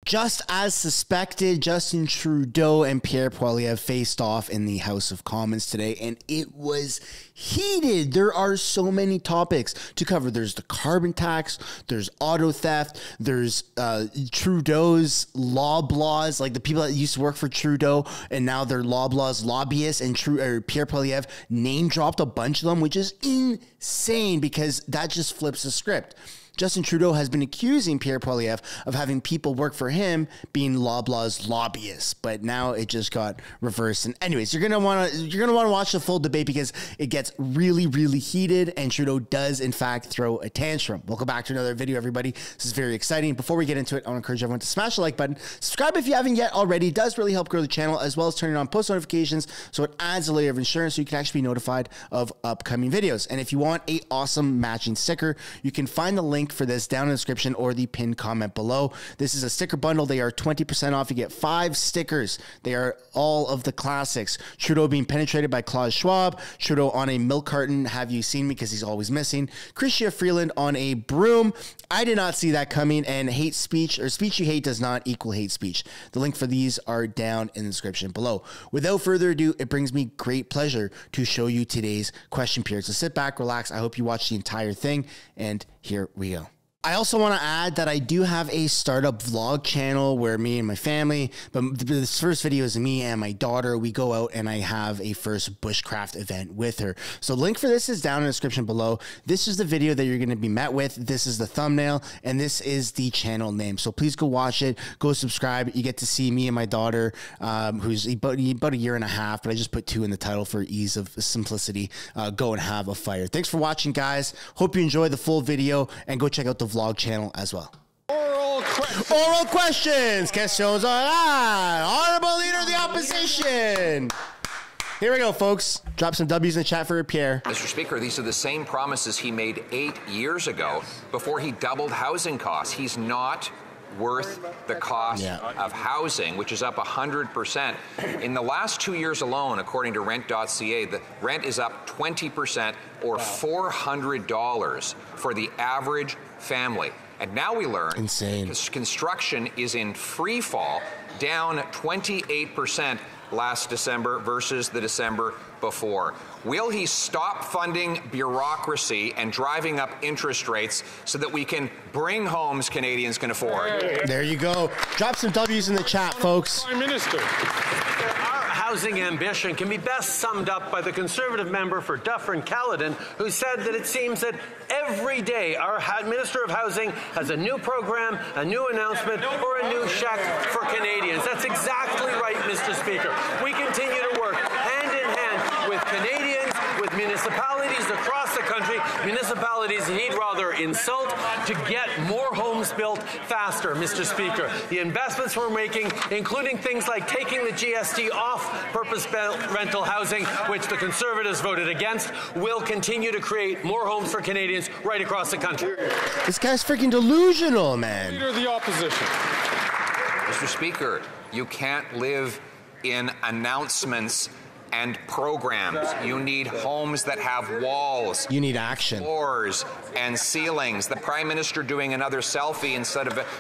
Just as suspected, Justin Trudeau and Pierre Poilievre faced off in the House of Commons today, and it was heated. There are so many topics to cover. There's the carbon tax, there's auto theft, there's Trudeau's loblaws, like the people that used to work for Trudeau, and now they're loblaws lobbyists, and Pierre Poilievre name dropped a bunch of them, which is insane because that just flips the script. Justin Trudeau has been accusing Pierre Poilievre of having people work for him being Loblaw's lobbyists, but now it just got reversed. And anyways, you're gonna want to watch the full debate because it gets really, really heated, and Trudeau does in fact throw a tantrum. Welcome back to another video, everybody. This is very exciting. Before we get into it, I want to encourage everyone to smash the like button, subscribe if you haven't yet already. It does really help grow the channel, as well as turning on post notifications so it adds a layer of insurance so you can actually be notified of upcoming videos. And if you want an awesome matching sticker, you can find the link for this down in the description or the pinned comment below. This is a sticker bundle. They are 20% off. You get 5 stickers. They are all of the classics. Trudeau being penetrated by Klaus Schwab. Trudeau on a milk carton. Have you seen me? Because he's always missing. Chrystia Freeland on a broom. I did not see that coming. And hate speech, or speech you hate, does not equal hate speech. The link for these are down in the description below. Without further ado, it brings me great pleasure to show you today's question period. So sit back, relax. I hope you watch the entire thing. And here we go. I also want to add that I do have a startup vlog channel where me and my family, but this first video is me and my daughter. We go out and I have a first bushcraft event with her. So link for this is down in the description below. This is the video that you're going to be met with. This is the thumbnail and this is the channel name. So please go watch it. Go subscribe. You get to see me and my daughter, who's about a year and a half, but I just put 2 in the title for ease of simplicity. Go and have a fire. Thanks for watching, guys. Hope you enjoy the full video and go check out the vlog channel as well. Oral questions. Questions Honorable Leader of the Opposition. Here we go, folks. Drop some W's in the chat for Pierre. Mr. Speaker, these are the same promises he made 8 years ago before he doubled housing costs. He's not worth the cost of housing, which is up 100%. In the last 2 years alone, according to rent.ca, the rent is up 20% or $400 for the average family. And now we learn construction is in free fall, down 28% last December versus the December before. Will he stop funding bureaucracy and driving up interest rates so that we can bring homes Canadians can afford? There you go. Drop some W's in the chat, folks. Prime Minister. Our housing ambition can be best summed up by the Conservative member for Dufferin-Caledon, who said that it seems that every day our Minister of Housing has a new program, a new announcement, or a new check for Canadians. That's exactly right, Mr. Speaker. We continue to work hand in hand with Canadians, with municipalities across the country, municipalities he'd rather insult, to get more homes built faster, Mr. Speaker. The investments we're making, including things like taking the GST off purpose-built rental housing, which the Conservatives voted against, will continue to create more homes for Canadians right across the country. This guy's freaking delusional, man. Leader of the Opposition. Mr. Speaker, you can't live in announcements and programs. You need homes that have walls. You need action. Floors and ceilings. The Prime Minister doing another selfie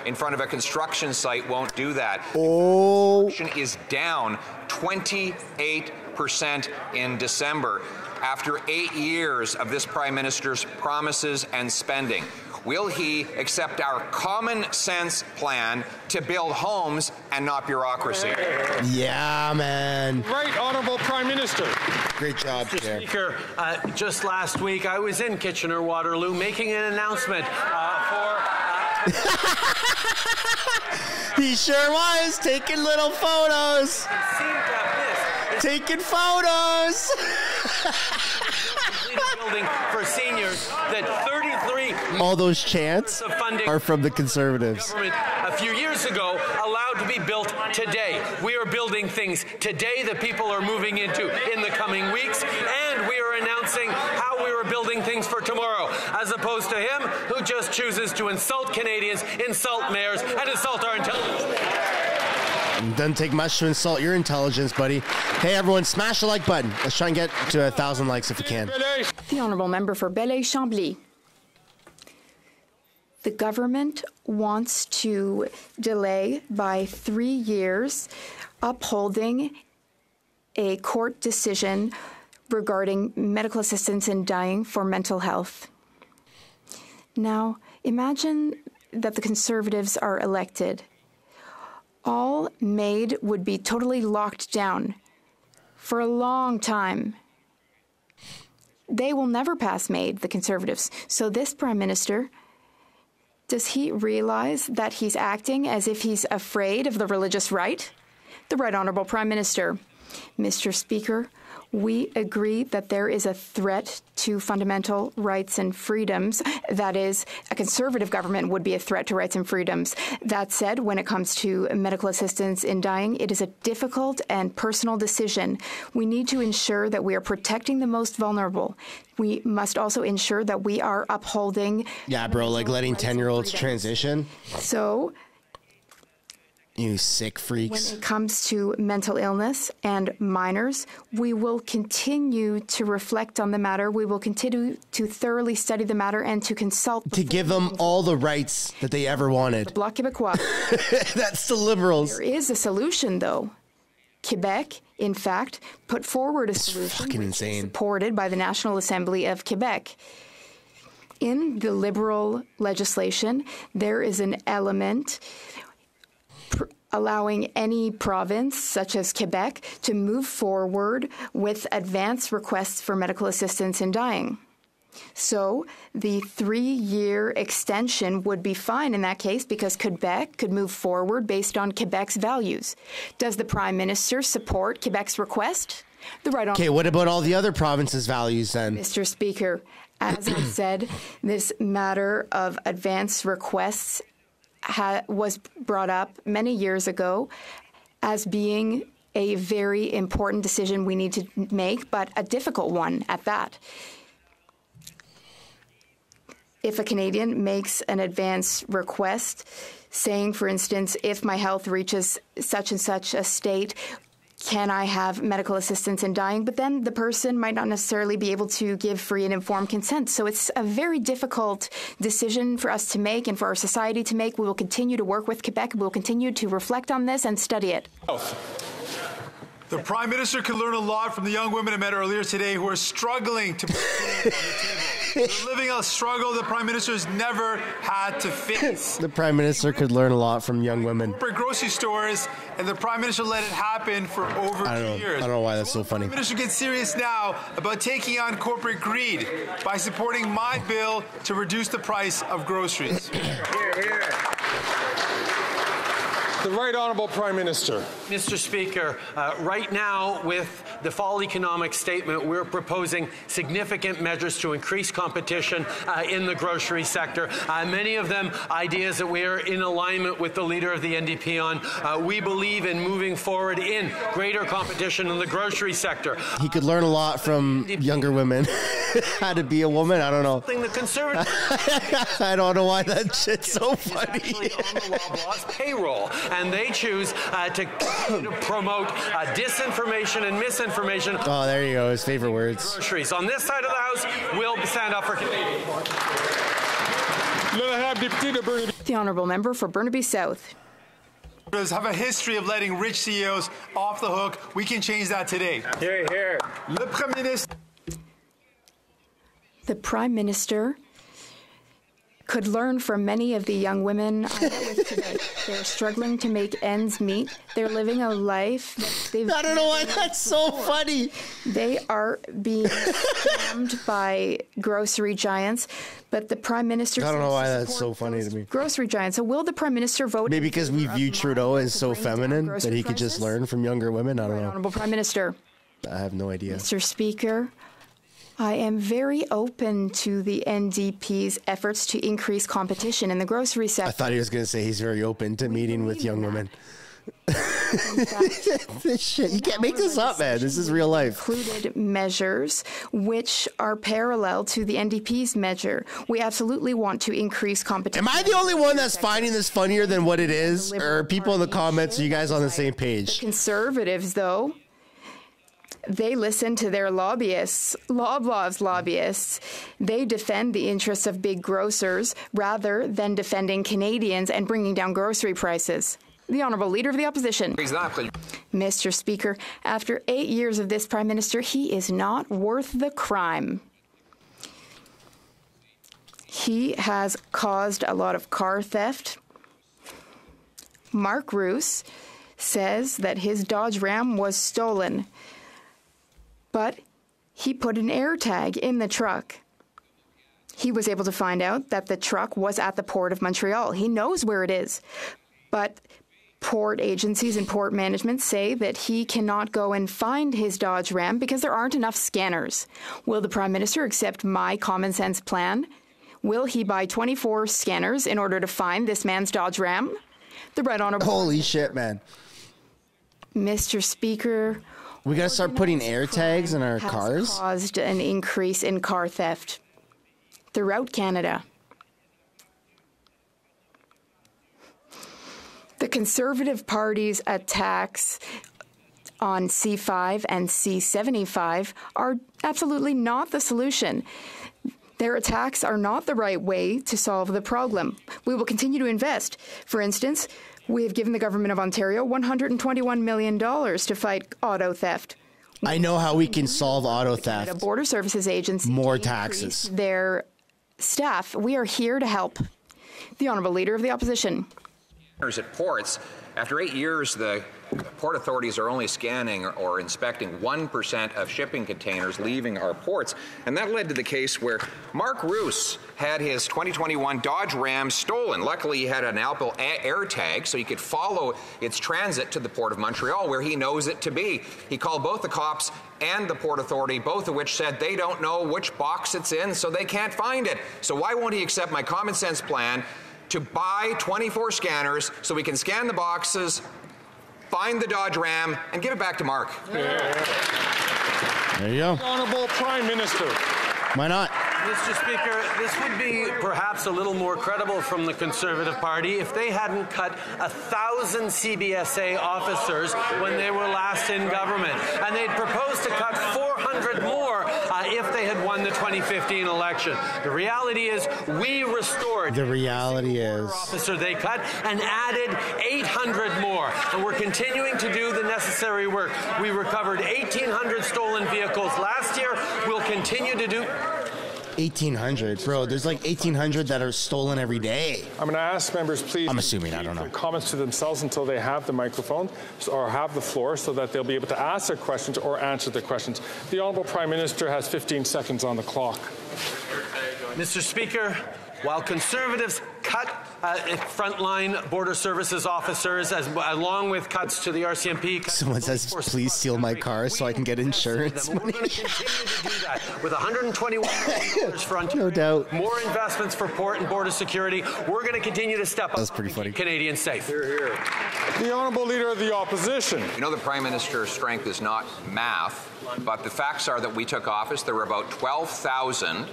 in front of a construction site won't do that. Construction is down 28% in December after 8 years of this Prime Minister's promises and spending. Will he accept our common sense plan to build homes and not bureaucracy? Yeah, man. Right, Honourable Prime Minister. Great job, Mr. Speaker, just last week I was in Kitchener-Waterloo making an announcement He sure was taking little photos. Taking photos. Building for seniors that 33 all those chants are from the Conservatives. Government a few years ago allowed to be built today. We are building things today that people are moving into in the coming weeks, and we are announcing how we are building things for tomorrow, as opposed to him who just chooses to insult Canadians, insult mayors, and insult our intelligence. It doesn't take much to insult your intelligence, buddy. Hey, everyone, smash the like button. Let's try and get to 1,000 likes if we can. The Honourable Member for Belleuil-Chambly. The government wants to delay by 3 years upholding a court decision regarding medical assistance in dying for mental health. Now, imagine that the Conservatives are elected. All MAID would be totally locked down for a long time. They will never pass MAID, the Conservatives. So this Prime Minister, does he realize that he's acting as if he's afraid of the religious right? The Right Honourable Prime Minister. Mr. Speaker, we agree that there is a threat to fundamental rights and freedoms. That is, a Conservative government would be a threat to rights and freedoms. That said, when it comes to medical assistance in dying, it is a difficult and personal decision. We need to ensure that we are protecting the most vulnerable. We must also ensure that we are upholding... Yeah, bro, like letting 10-year-olds transition. So... You sick freaks. When it comes to mental illness and minors, we will continue to reflect on the matter. We will continue to thoroughly study the matter and to consult. To give them all the rights that they ever wanted. The Bloc Québécois. That's the Liberals. There is a solution, though. Quebec, in fact, put forward a solution fucking insane. Supported by the National Assembly of Quebec. In the Liberal legislation, there is an element allowing any province, such as Quebec, to move forward with advance requests for medical assistance in dying. So the 3-year extension would be fine in that case because Quebec could move forward based on Quebec's values. Does the Prime Minister support Quebec's request? The right. Okay, what about all the other provinces' values then? Mr. Speaker, as I said, this matter of advance requests was brought up many years ago as being a very important decision we need to make, but a difficult one at that. If a Canadian makes an advance request, saying, for instance, if my health reaches such and such a state, can I have medical assistance in dying? But then the person might not necessarily be able to give free and informed consent. So it's a very difficult decision for us to make and for our society to make. We will continue to work with Quebec. We will continue to reflect on this and study it. The Prime Minister could learn a lot from the young women I met earlier today who are struggling to put food on the table. They're living a struggle the Prime Minister has never had to face. The Prime Minister could learn a lot from young women. Corporate grocery stores, and the Prime Minister let it happen for over 2 years. I don't know why that's so funny. The Prime Minister gets serious now about taking on corporate greed by supporting my bill to reduce the price of groceries. Here. The Right Honourable Prime Minister. Mr. Speaker, right now with the Fall Economic Statement, we're proposing significant measures to increase competition in the grocery sector. Many of them ideas that we are in alignment with the leader of the NDP on. We believe in moving forward in greater competition in the grocery sector. He could learn a lot from younger women. How to be a woman, I don't know. The Conservative I don't know why that shit's so funny. Actually on the Loblaws payroll, and they choose to promote disinformation and misinformation. Oh, there you go. His favorite words. Groceries. On this side of the House, we'll stand up for Canadians. The Honourable Member for Burnaby South. Have a history of letting rich CEOs off the hook. We can change that today. Here. Le Premier Ministre. The Prime Minister could learn from many of the young women I met with today. They're struggling to make ends meet. They're living a life that they've... I don't know why that's so funny. They are being scammed by grocery giants, but the Prime Minister... I don't know why that's so funny to me. Grocery giants. So will the Prime Minister vote... Maybe because we view Trudeau as so feminine that he could just learn from younger women? I don't know. Honourable Prime Minister. I have no idea. Mr. Speaker, I am very open to the NDP's efforts to increase competition in the grocery sector. I thought he was going to say he's very open to meeting with young women. This shit, you can't make this up, man. This is real life. Included measures which are parallel to the NDP's measure. We absolutely want to increase competition. Am I the only one that's finding this funnier than what it is? Or are people in the comments, are you guys on the same page? The Conservatives, though, They listen to their lobbyists, Loblaws lobbyists. They defend the interests of big grocers rather than defending Canadians and bringing down grocery prices. The Honourable Leader of the Opposition. Exactly. Mr. Speaker, after 8 years of this Prime Minister, he is not worth the crime. He has caused a lot of car theft. Mark Roos says that his Dodge Ram was stolen, but he put an AirTag in the truck. He was able to find out that the truck was at the Port of Montreal. He knows where it is, but port agencies and port management say that he cannot go and find his Dodge Ram because there aren't enough scanners. Will the Prime Minister accept my common sense plan? Will he buy 24 scanners in order to find this man's Dodge Ram? The Right Honourable... Holy shit, man. Mr. Speaker... We got to start putting AirTags in our cars? Caused an increase in car theft throughout Canada. The Conservative Party's attacks on C5 and C75 are absolutely not the solution. Their attacks are not the right way to solve the problem. We will continue to invest. For instance, we have given the Government of Ontario $121 million to fight auto theft. I know how we can solve auto theft. The Border Services Agency. More taxes. Their staff. We are here to help. The Honourable Leader of the Opposition. At ports, after 8 years, the port authorities are only scanning or inspecting 1% of shipping containers leaving our ports. And that led to the case where Mark Roos had his 2021 Dodge Ram stolen. Luckily, he had an Apple AirTag, so he could follow its transit to the Port of Montreal, where he knows it to be. He called both the cops and the Port Authority, both of which said they don't know which box it's in, so they can't find it. So why won't he accept my common sense plan to buy 24 scanners so we can scan the boxes, find the Dodge Ram, and give it back to Mark? There you go. Honourable Prime Minister. Why not? Mr. Speaker, this would be perhaps a little more credible from the Conservative Party if they hadn't cut 1,000 CBSA officers when they were last in government. And they'd proposed to cut 400 more if they had won the 2015 election. The reality is we restored officer they cut and added 800 more. And we're continuing to do the necessary work. We recovered 1,800 stolen vehicles last year. We'll continue to do... 1,800, bro. There's like 1,800 that are stolen every day. I'm going to ask members, please. I'm assuming, I don't know. Comments to themselves until they have the microphone or have the floor so that they'll be able to ask their questions or answer their questions. The Honourable Prime Minister has 15 seconds on the clock. Mr. Speaker, while Conservatives cut frontline border services officers, along with cuts to the RCMP. Someone says, please steal my car so I can get insurance money. We're going to continue to do that with $121 million for Ontario. No doubt. More investments for port and border security. We're going to continue to step up. That's pretty funny. Canadians safe. Hear, hear. The Honourable Leader of the Opposition. You know, the Prime Minister's strength is not math, but the facts are that we took office, there were about 12,000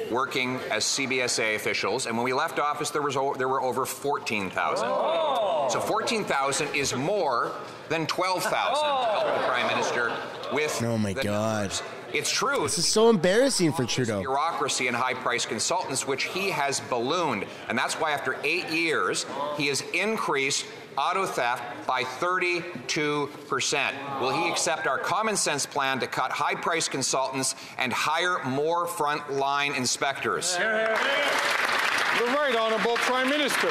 working as CBSA officials, and when we left office, there were over 14,000. So 14,000 is more than 12,000 to help the Prime Minister with. Oh my God. It's true. This is so embarrassing for Trudeau. Bureaucracy and high-priced consultants, which he has ballooned, and that's why after 8 years, he has increased auto theft by 32%. Will he accept our common sense plan to cut high-priced consultants and hire more front-line inspectors? The Right Honourable Prime Minister.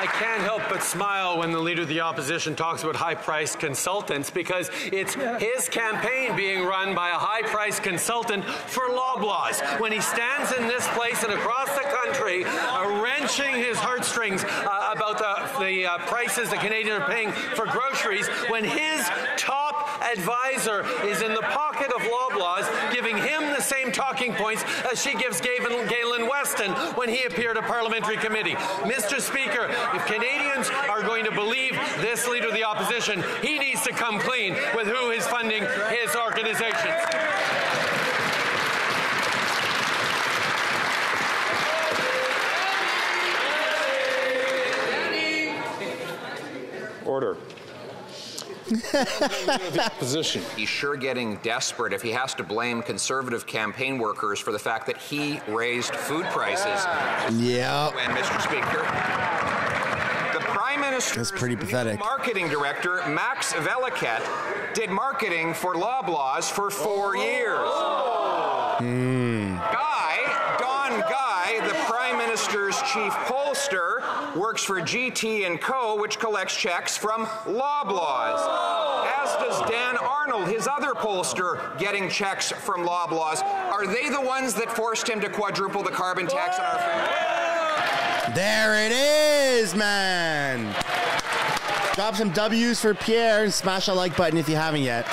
I can't help but smile when the Leader of the Opposition talks about high-priced consultants, because it's his campaign being run by a high-priced consultant for Loblaws. When he stands in this place and across the country wrenching his heartstrings about the prices that Canadians are paying for groceries, when his top advisor is in the pocket of Loblaws giving him the same talking points as she gives Galen Weston when he appeared at Parliamentary Committee. Mr. Speaker, if Canadians are going to believe this Leader of the Opposition, he needs to come clean with who is funding his organizations. Order. The opposition. He's sure getting desperate if he has to blame Conservative campaign workers for the fact that he raised food prices. Yeah. And Mr. Speaker, the Prime Minister's pretty pathetic. marketing director, Max Veliket, did marketing for Loblaws for 4 years. Don Guy, the Prime Minister's chief pollster, works for GT & Co., which collects checks from Loblaws. As does Dan Arnold, his other pollster, getting checks from Loblaws. Are they the ones that forced him to quadruple the carbon tax on our food? There it is, man. Drop some W's for Pierre and smash that like button if you haven't yet.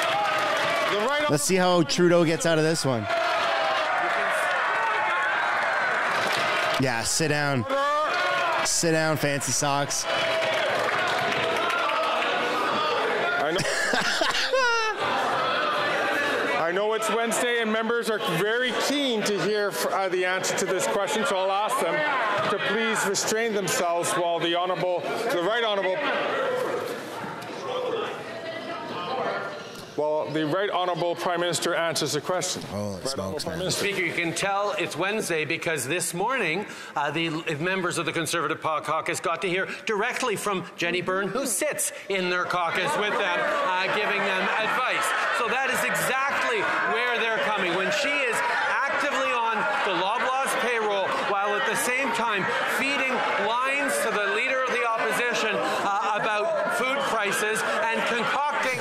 Let's see how Trudeau gets out of this one. Yeah, sit down. Sit down, fancy socks. I know it's Wednesday and members are very keen to hear the answer to this question, so I'll ask them to please restrain themselves while the Right Honourable Prime Minister answers the question. Holy smokes, man. Speaker, you can tell it's Wednesday because this morning the members of the Conservative caucus got to hear directly from Jenny Byrne, who sits in their caucus with them, giving them advice. So that is exactly where they're coming. When she is actively on the Loblaws payroll, while at the same time feeding lines to the Leader of the Opposition about food prices and concocting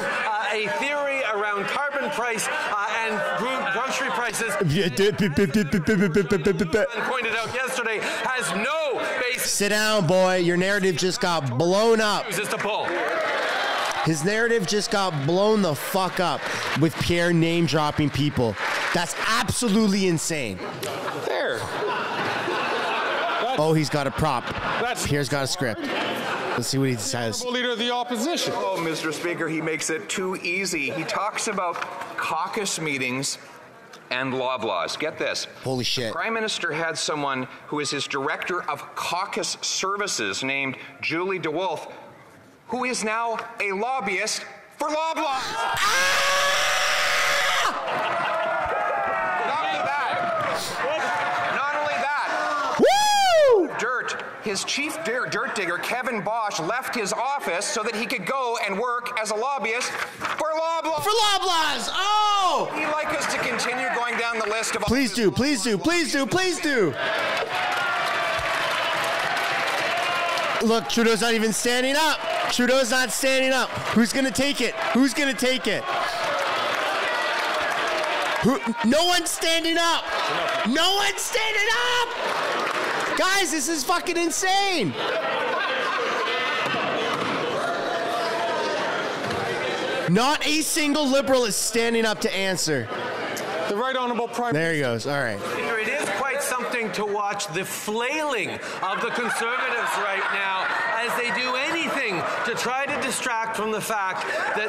a theory around carbon price and grocery prices, pointed out yesterday, has no basis. Sit down, boy. Your narrative just got blown up. His narrative just got blown the fuck up with Pierre name-dropping people. That's absolutely insane. There. Oh, he's got a prop. Pierre's got a script. Let's see what he says. Leader of the Opposition. Oh, Mr. Speaker, he makes it too easy. He talks about caucus meetings and Loblaws. Get this. Holy shit. The Prime Minister had someone who is his director of caucus services named Julie DeWolf, who is now a lobbyist for Loblaws. Not only that. Woo! Dirt. His chief dirt digger, Kevin Bosch, left his office so that he could go and work as a lobbyist for Loblaws. For Loblaws! Oh! He'd like us to continue going down the list of... Please do, please do, please do, please do! Look, Trudeau's not even standing up. Trudeau's not standing up. Who's gonna take it? Who's gonna take it? No one's standing up! No one's standing up! Guys, this is fucking insane! Not a single Liberal is standing up to answer. The Right Honourable Prime There he goes, all right. It is quite something to watch the flailing of the Conservatives right now as they do anything to try to distract from the fact that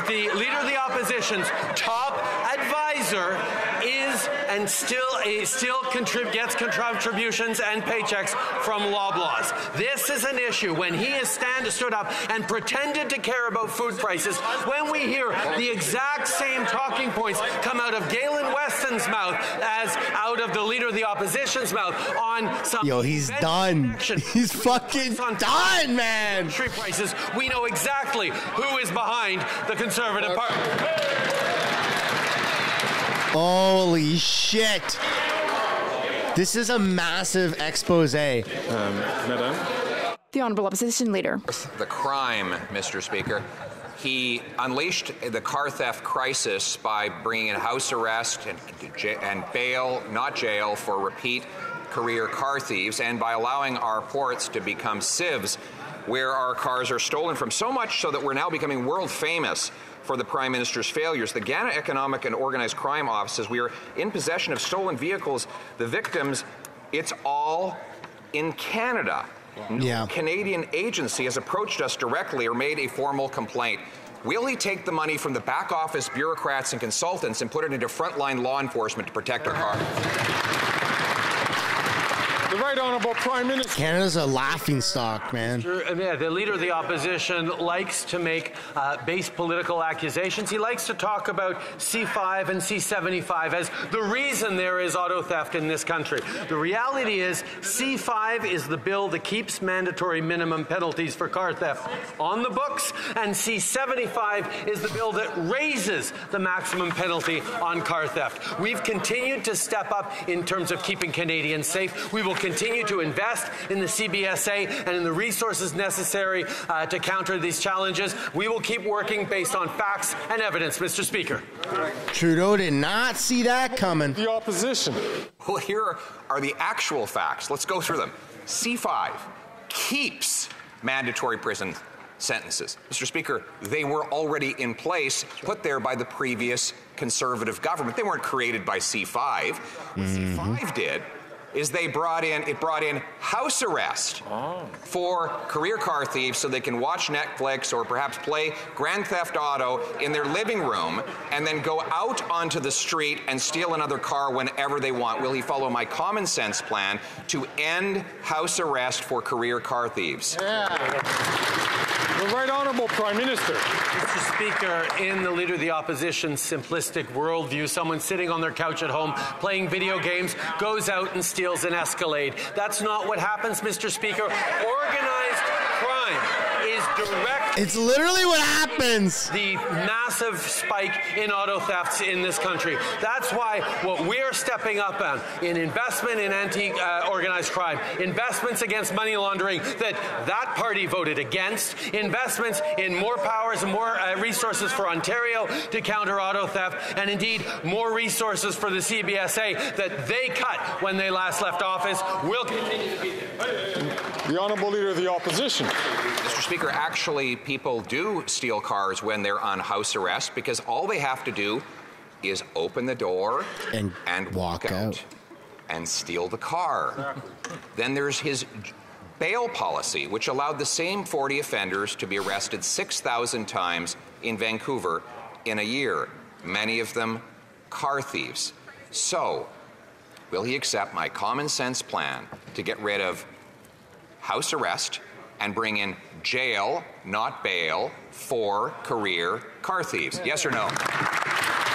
the Leader of the Opposition's top advisor is and still gets contributions and paychecks from Loblaws. This is an issue when he has stood up and pretended to care about food prices, when we hear the exact same talking points come out of Galen Weston's mouth as out of the Leader of the Opposition's mouth on some... Yo, he's done. He's fucking done, man. Street prices, we know exactly who is behind the Conservative Party. Holy shit. This is a massive expose. Madam. The Honourable Opposition Leader. The crime, Mr. Speaker. He unleashed the car theft crisis by bringing in house arrest and bail, not jail, for repeat career car thieves, and by allowing our ports to become sieves where our cars are stolen from, so much so that we're now becoming world famous for the Prime Minister's failures. The Ghana Economic and Organized Crime Office says we are in possession of stolen vehicles. The victims, it's all in Canada. No Canadian agency has approached us directly or made a formal complaint. Will he take the money from the back office bureaucrats and consultants and put it into frontline law enforcement to protect our cars? The Right Honourable Prime Minister. Canada's a laughingstock, man. Yeah, the Leader of the Opposition likes to make base political accusations. He likes to talk about C5 and C75 as the reason there is auto theft in this country. The reality is C5 is the bill that keeps mandatory minimum penalties for car theft on the books, and C75 is the bill that raises the maximum penalty on car theft. We've continued to step up in terms of keeping Canadians safe. We will continue to invest in the CBSA and in the resources necessary to counter these challenges. We will keep working based on facts and evidence, Mr. Speaker. Trudeau did not see that coming. The opposition. Well, here are the actual facts. Let's go through them. C5 keeps mandatory prison sentences. Mr. Speaker, they were already in place, put there by the previous Conservative government. They weren't created by C5. What C5 did is it brought in house arrest for career car thieves so they can watch Netflix or perhaps play Grand Theft Auto in their living room and then go out onto the street and steal another car whenever they want. Will he follow my common sense plan to end house arrest for career car thieves? The Right Honourable Prime Minister. Mr. Speaker, in the Leader of the Opposition's simplistic worldview, someone sitting on their couch at home playing video games goes out and steals an Escalade. That's not what happens, Mr. Speaker. Organized crime is direct. It's literally what happens. The massive spike in auto thefts in this country. That's why what we're stepping up on in investment in anti-organized crime, investments against money laundering that party voted against, investments in more powers and more resources for Ontario to counter auto theft, and indeed more resources for the CBSA that they cut when they last left office will continue to be there. The Honourable Leader of the Opposition. Mr. Speaker, actually, people do steal cars when they're on house arrest because all they have to do is open the door and walk out and steal the car. Then there's his bail policy, which allowed the same 40 offenders to be arrested 6,000 times in Vancouver in a year, many of them car thieves. So, will he accept my common sense plan to get rid of house arrest and bring in jail, not bail, for career car thieves? Yes or no?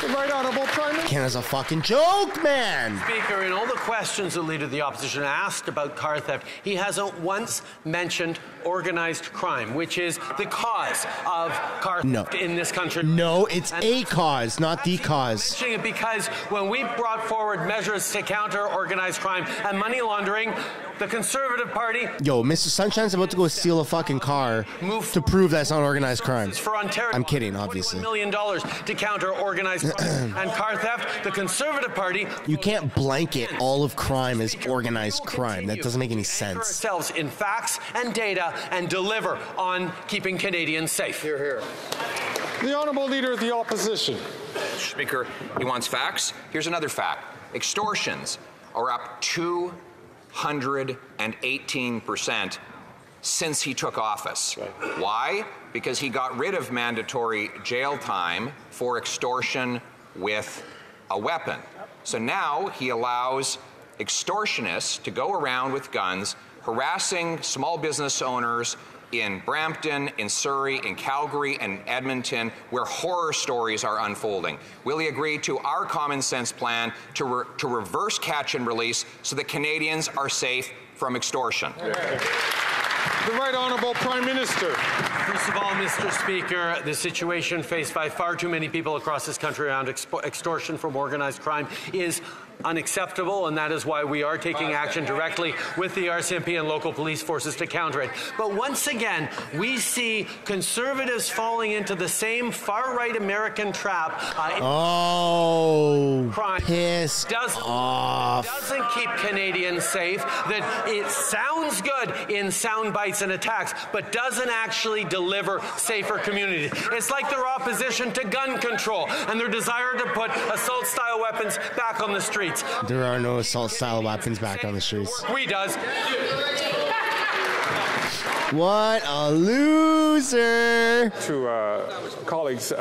The Right Honourable Prime Minister. Canada's a fucking joke, man. Speaker, in all the questions the Leader of the Opposition asked about car theft, he hasn't once mentioned organized crime, which is the cause of car theft in this country. No, it's a cause, not the cause. I'm mentioning it because when we brought forward measures to counter organized crime and money laundering, the Conservative Party... Yo, Mr. Sunshine's about to go steal a fucking car to prove that's not organized crime. For Ontario, I'm kidding, obviously. $21 million to counter organized crime and car theft. The Conservative Party... You can't blanket all of crime as organized crime. That doesn't make any sense. ...ourselves in facts and data and deliver on keeping Canadians safe. Hear, hear. The Honourable Leader of the Opposition. Speaker, he wants facts. Here's another fact. Extortions are up 218% since he took office. Right. Why? Because he got rid of mandatory jail time for extortion with a weapon. So now he allows extortionists to go around with guns, harassing small business owners in Brampton, in Surrey, in Calgary, and Edmonton, where horror stories are unfolding. Will he agree to our common sense plan to reverse catch and release so that Canadians are safe from extortion? The Right Honourable Prime Minister. First of all, Mr. Speaker, the situation faced by far too many people across this country around extortion from organized crime is unacceptable, and that is why we are taking action directly with the RCMP and local police forces to counter it. But once again, we see Conservatives falling into the same far-right American trap. Crime pissed off. Doesn't keep Canadians safe, that it sounds good in sound bites and attacks, but doesn't actually deliver safer communities. It's like their opposition to gun control and their desire to put assault-style weapons back on the streets. There are no assault-style weapons back on the streets. We does. What a loser. To colleagues,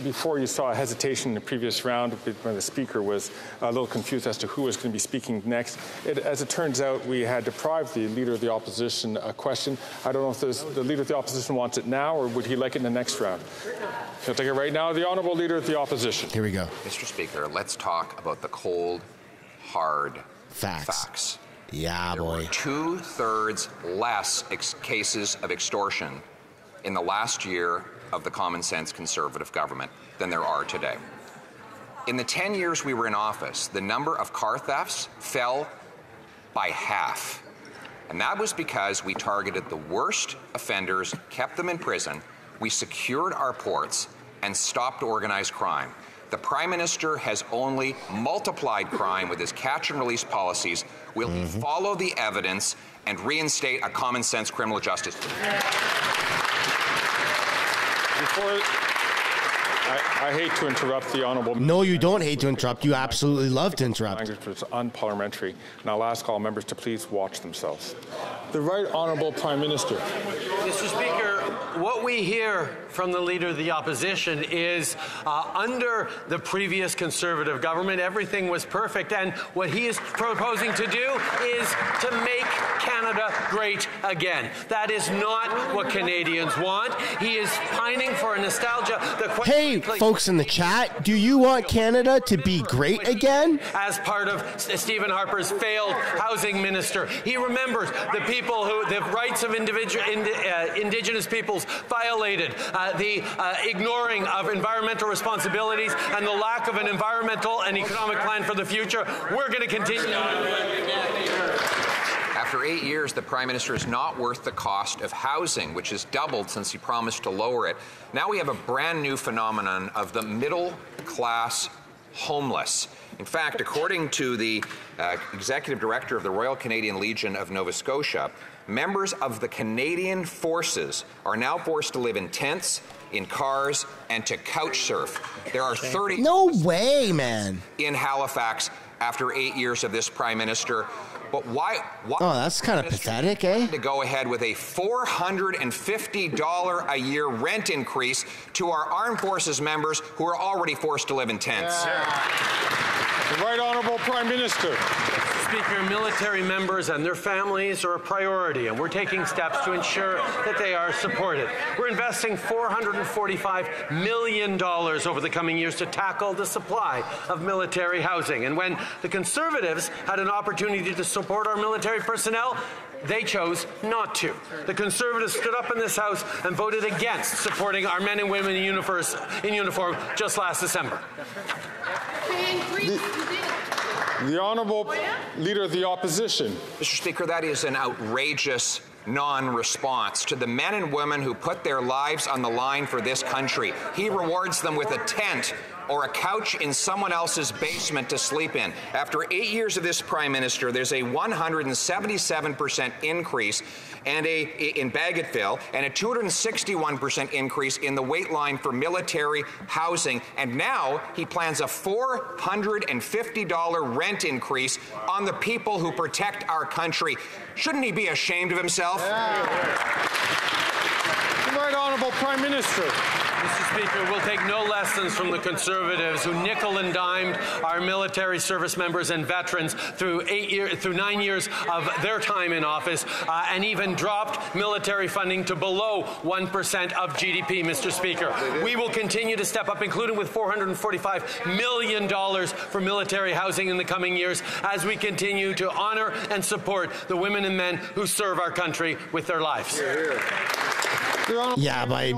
before you saw a hesitation in the previous round when the speaker was a little confused as to who was going to be speaking next. As it turns out, we had deprived the Leader of the Opposition a question. I don't know if the Leader of the Opposition wants it now or would he like it in the next round. He'll take it right now. The Honourable Leader of the Opposition. Here we go. Mr. Speaker, let's talk about the cold, hard facts. Yeah, there boy. Were 2/3 less cases of extortion in the last year of the common sense Conservative government than there are today. In the 10 years we were in office, the number of car thefts fell by half. And that was because we targeted the worst offenders, kept them in prison, we secured our ports, and stopped organized crime. The Prime Minister has only multiplied crime with his catch and release policies. Will he follow the evidence and reinstate a common sense criminal justice? I hate to interrupt the Honourable... No, you don't hate to interrupt. You absolutely love to interrupt. Language was unparliamentary, and I'll ask all members to please watch themselves. The Right Honourable Prime Minister. Mr. Speaker, what we hear from the Leader of the Opposition is under the previous Conservative government, everything was perfect, and what he is proposing to do is to make Canada great again. That is not what Canadians want. He is pining for a nostalgia. Hey, folks in the chat, do you want Canada to be great again? As part of Stephen Harper's failed housing minister, he remembers the people who the rights of Indigenous peoples violated, the ignoring of environmental responsibilities, and the lack of an environmental and economic plan for the future. We're going to continue. After 8 years, the Prime Minister is not worth the cost of housing, which has doubled since he promised to lower it. Now we have a brand new phenomenon of the middle-class homeless. In fact, according to the Executive Director of the Royal Canadian Legion of Nova Scotia, members of the Canadian Forces are now forced to live in tents, in cars, and to couch surf. There are 30... No way, man. ...in Halifax after 8 years of this Prime Minister. But why oh, that's kind of pathetic, eh? To go ahead with a $450 a year rent increase to our armed forces members who are already forced to live in tents. The Right Honourable Prime Minister. Speaker, military members and their families are a priority, and we're taking steps to ensure that they are supported. We're investing $445 million over the coming years to tackle the supply of military housing. And when the Conservatives had an opportunity to support our military personnel, they chose not to. The Conservatives stood up in this House and voted against supporting our men and women in uniform just last December. The Honourable Leader of the Opposition. Mr. Speaker, that is an outrageous non-response to the men and women who put their lives on the line for this country. He rewards them with a tent or a couch in someone else's basement to sleep in. After 8 years of this Prime Minister, there's a 177% increase in Bagotville and a 261% increase in the wait line for military housing. And now he plans a $450 rent increase on the people who protect our country. Shouldn't he be ashamed of himself? The Right Honourable Prime Minister. Mr. Speaker, we'll take no lessons from the Conservatives who nickel and dimed our military service members and veterans through 9 years of their time in office, and even dropped military funding to below 1% of GDP, Mr. Speaker. We will continue to step up, including with $445 million for military housing in the coming years, as we continue to honor and support the women and men who serve our country with their lives. Yeah, by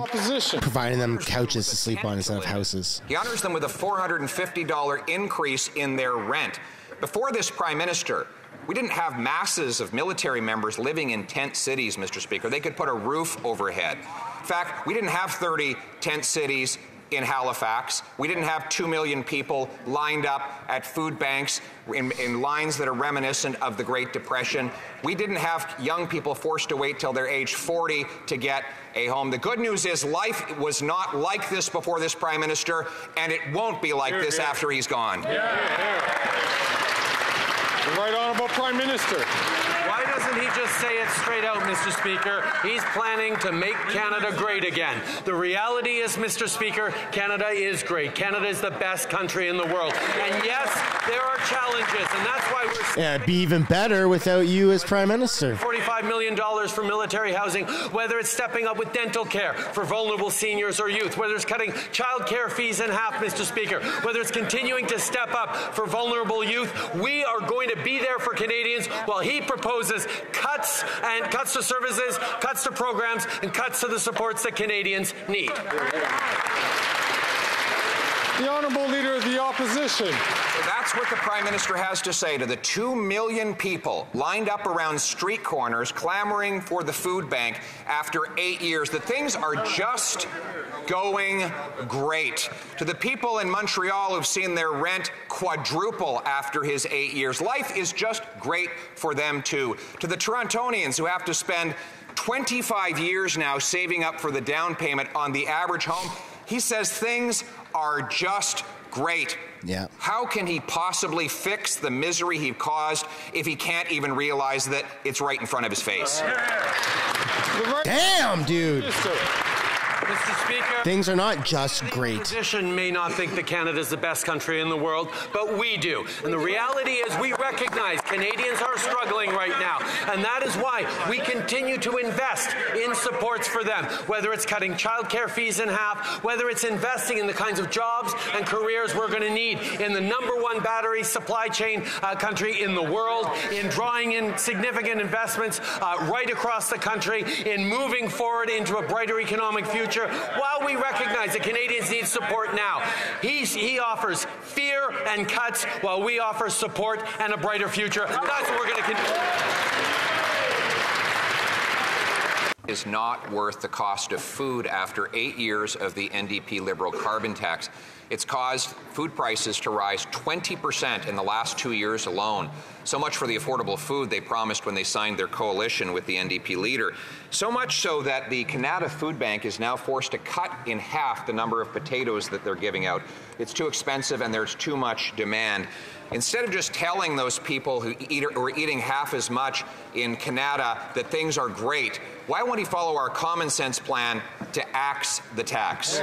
providing them couches to sleep on instead of houses. He honors them with a $450 increase in their rent. Before this Prime Minister, we didn't have masses of military members living in tent cities, Mr. Speaker. They could put a roof overhead. In fact, we didn't have 30 tent cities in Halifax. We didn't have 2 million people lined up at food banks in lines that are reminiscent of the Great Depression. We didn't have young people forced to wait till they're age 40 to get a home. The good news is life was not like this before this Prime Minister, and it won't be like this after he's gone. The Right Honourable Prime Minister. Why doesn't he just say it straight out, Mr. Speaker. He's planning to make Canada great again. The reality is, Mr. Speaker, Canada is great. Canada is the best country in the world. And yes, there are challenges, and that's why we're... Yeah, it'd be even better without you as Prime Minister. $45 million for military housing, whether it's stepping up with dental care for vulnerable seniors or youth, whether it's cutting child care fees in half, Mr. Speaker, whether it's continuing to step up for vulnerable youth. We are going to be there for Canadians while he proposes cuts to services, cuts to programs, and cuts to the supports that Canadians need. The Honourable Leader of the Opposition. So that's what the Prime Minister has to say to the 2 million people lined up around street corners clamoring for the food bank after 8 years. That things are just going great. To the people in Montreal who've seen their rent quadruple after his 8 years, life is just great for them too. To the Torontonians who have to spend 25 years now saving up for the down payment on the average home, he says things are just great. Yeah. How can he possibly fix the misery he caused if he can't even realize that it's right in front of his face? Damn, dude. Mr. Speaker, things are not just great. The opposition may not think that Canada is the best country in the world, but we do. And the reality is we recognize Canadians are struggling right now. And that is why we continue to invest in supports for them, whether it's cutting childcare fees in half, whether it's investing in the kinds of jobs and careers we're going to need in the #1 battery supply chain country in the world, in drawing in significant investments right across the country, in moving forward into a brighter economic future. While we recognize that Canadians need support now, he offers fear and cuts while we offer support and a brighter future. That's what we're going to continue. Is not worth the cost of food after 8 years of the NDP Liberal carbon tax. It's caused food prices to rise 20% in the last 2 years alone. So much for the affordable food they promised when they signed their coalition with the NDP leader. So much so that the Canada Food Bank is now forced to cut in half the number of potatoes that they're giving out. It's too expensive and there's too much demand. Instead of just telling those people who are eating half as much in Canada that things are great, why won't he follow our common sense plan to axe the tax?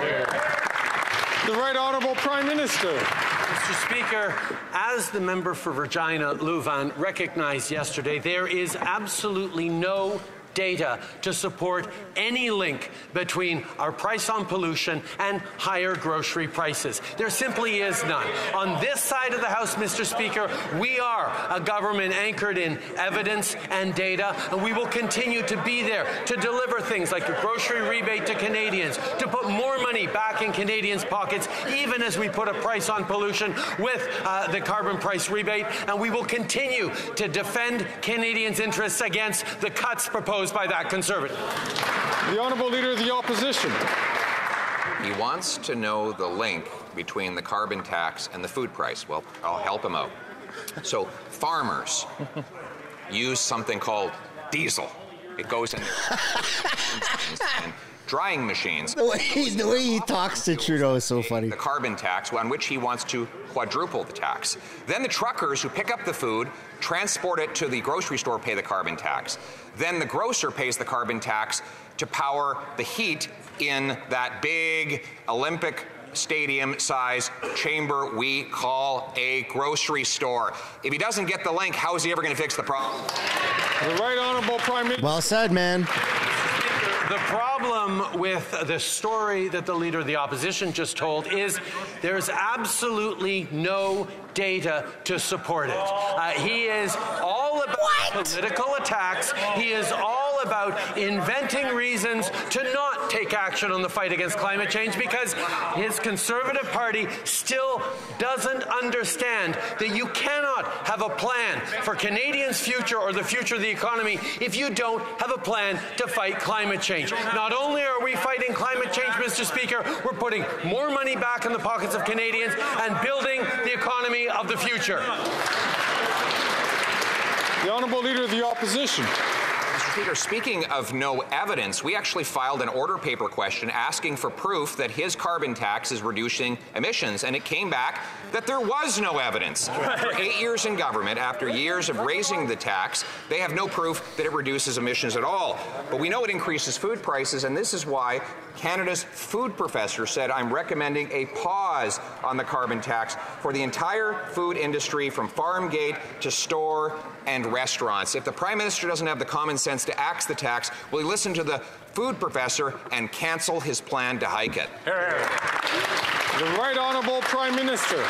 The Right Honourable Prime Minister. Mr. Speaker, as the member for Regina Louvain recognized yesterday, there is absolutely no data to support any link between our price on pollution and higher grocery prices. There simply is none. On this side of the House, Mr. Speaker, we are a government anchored in evidence and data, and we will continue to be there to deliver things like a grocery rebate to Canadians, to put more money back in Canadians' pockets, even as we put a price on pollution with the carbon price rebate, and we will continue to defend Canadians' interests against the cuts proposed by that Conservative. The Honourable Leader of the Opposition. He wants to know the link between the carbon tax and the food price. Well, I'll help him out. So farmers use something called diesel. It goes in and drying machines. The way he talks to Trudeau is so funny. The carbon tax, on which he wants to quadruple the tax. Then the truckers who pick up the food, transport it to the grocery store, pay the carbon tax. Then the grocer pays the carbon tax to power the heat in that big Olympic stadium-size chamber we call a grocery store. If he doesn't get the link, how is he ever going to fix the problem? The Right Honourable Prime Minister. Well said, man. The problem with the story that the Leader of the Opposition just told is there's absolutely no data to support it. He is all about political attacks. He is all about inventing reasons to not take action on the fight against climate change because his Conservative Party still doesn't understand that you cannot have a plan for Canadians' future or the future of the economy if you don't have a plan to fight climate change. Not only are we fighting climate change, Mr. Speaker, we're putting more money back in the pockets of Canadians and building the economy of the future. The Honourable Leader of the Opposition. Mr. Speaker, speaking of no evidence, we actually filed an order paper question asking for proof that his carbon tax is reducing emissions, and it came back that there was no evidence. For 8 years in government, after years of raising the tax, they have no proof that it reduces emissions at all. But we know it increases food prices, and this is why Canada's food professor said, I'm recommending a pause on the carbon tax for the entire food industry, from farm gate to store and restaurants. If the Prime Minister doesn't have the common sense to axe the tax, will he listen to the food professor and cancel his plan to hike it? The Right Honourable Prime Minister.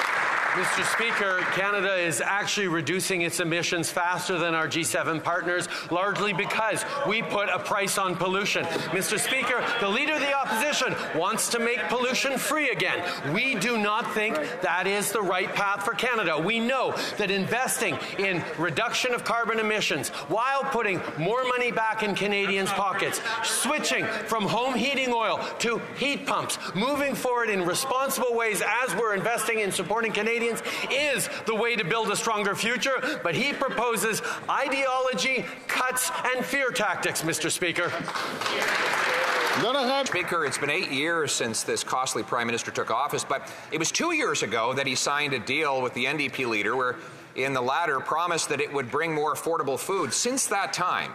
Mr. Speaker, Canada is actually reducing its emissions faster than our G7 partners, largely because we put a price on pollution. Mr. Speaker, the Leader of the Opposition wants to make pollution free again. We do not think that is the right path for Canada. We know that investing in reduction of carbon emissions while putting more money back in Canadians' pockets, switching from home heating oil to heat pumps, moving forward in responsible ways as we're investing in supporting Canadians is the way to build a stronger future, but he proposes ideology, cuts, and fear tactics, Mr. Speaker. Speaker, it's been 8 years since this costly Prime Minister took office, but it was 2 years ago that he signed a deal with the NDP leader where, in the latter, promised that it would bring more affordable food. Since that time,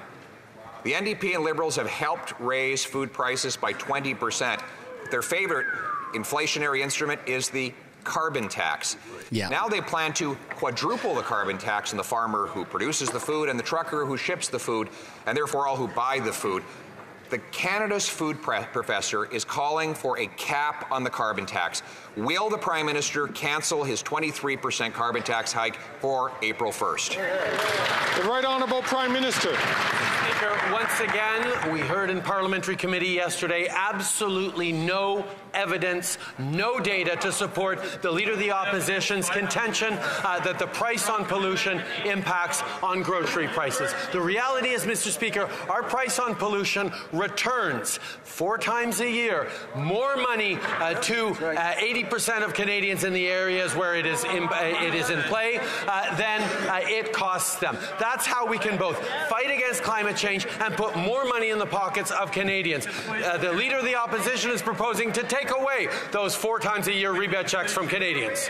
the NDP and Liberals have helped raise food prices by 20%. Their favorite inflationary instrument is the carbon tax. Yeah. Now they plan to quadruple the carbon tax on the farmer who produces the food and the trucker who ships the food, and therefore all who buy the food. The Canada's food professor is calling for a cap on the carbon tax. Will the Prime Minister cancel his 23% carbon tax hike for April 1st? The Right Honourable Prime Minister. Speaker, once again, we heard in Parliamentary Committee yesterday absolutely no evidence, no data to support the Leader of the Opposition's contention that the price on pollution impacts on grocery prices. The reality is, Mr. Speaker, our price on pollution returns 4 times a year more money to 80% of Canadians in the areas where it is in play than it costs them. That's how we can both fight against climate change and put more money in the pockets of Canadians. The Leader of the Opposition is proposing to take away those 4 times a year rebate checks from Canadians.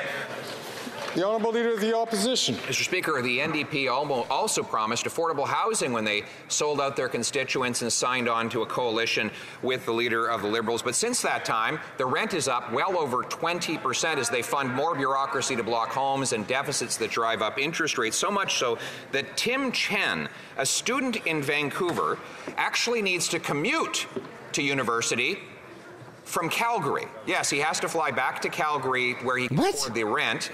The Honourable Leader of the Opposition. Mr. Speaker, the NDP also promised affordable housing when they sold out their constituents and signed on to a coalition with the Leader of the Liberals. But since that time, the rent is up well over 20% as they fund more bureaucracy to block homes and deficits that drive up interest rates, so much so that Tim Chen, a student in Vancouver, actually needs to commute to university from Calgary. Yes, he has to fly back to Calgary where he can afford the rent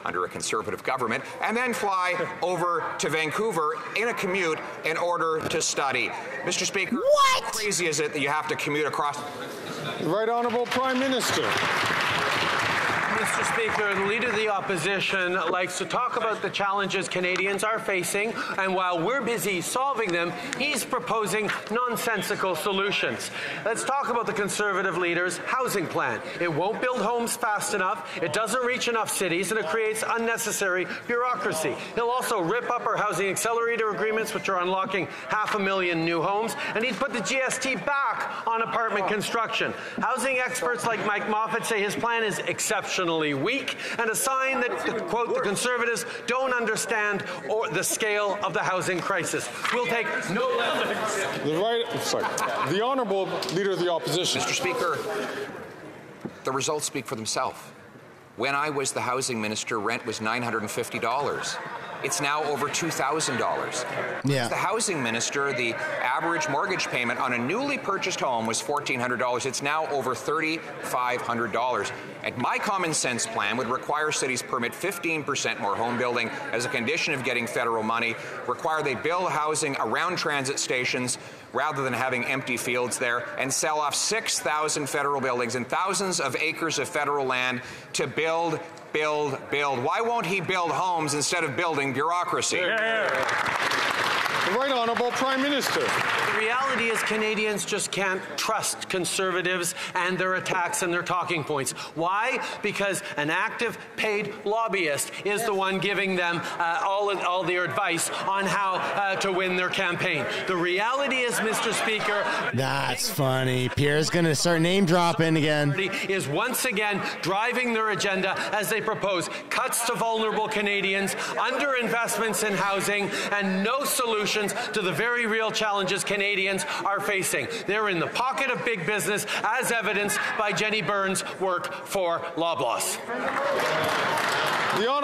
under a Conservative government, and then fly over to Vancouver in a commute in order to study. Mr. Speaker, what? How crazy is it that you have to commute across? The Right Honourable Prime Minister. Mr. Speaker, the Leader of the Opposition likes to talk about the challenges Canadians are facing, and while we're busy solving them, he's proposing nonsensical solutions. Let's talk about the Conservative leader's housing plan. It won't build homes fast enough, it doesn't reach enough cities, and it creates unnecessary bureaucracy. He'll also rip up our housing accelerator agreements, which are unlocking 500,000 new homes, and he'd put the GST back on apartment construction. Housing experts like Mike Moffat say his plan is exceptional weak, and a sign that, quote, the Conservatives don't understand the scale of the housing crisis. We'll take no less. The Honourable Leader of the Opposition. Mr. Speaker, the results speak for themselves. When I was the housing minister, rent was $950. It's now over $2,000. Yeah. As the housing minister, the average mortgage payment on a newly purchased home was $1,400. It's now over $3,500. And my common sense plan would require cities permit 15% more home building as a condition of getting federal money, require they build housing around transit stations rather than having empty fields there, and sell off 6,000 federal buildings and thousands of acres of federal land to build. Why won't he build homes instead of building bureaucracy? The Right Honourable Prime Minister. The reality is Canadians just can't trust Conservatives and their attacks and their talking points. Why? Because an active paid lobbyist is the one giving them all their advice on how to win their campaign. The reality is, Mr. Speaker, that's funny. Pierre's going to start name dropping again. Is once again driving their agenda as they propose cuts to vulnerable Canadians, underinvestments in housing, and no solutions to the very real challenges Canadians are facing. They're in the pocket of big business, as evidenced by Jenny Byrne's work for Loblaws.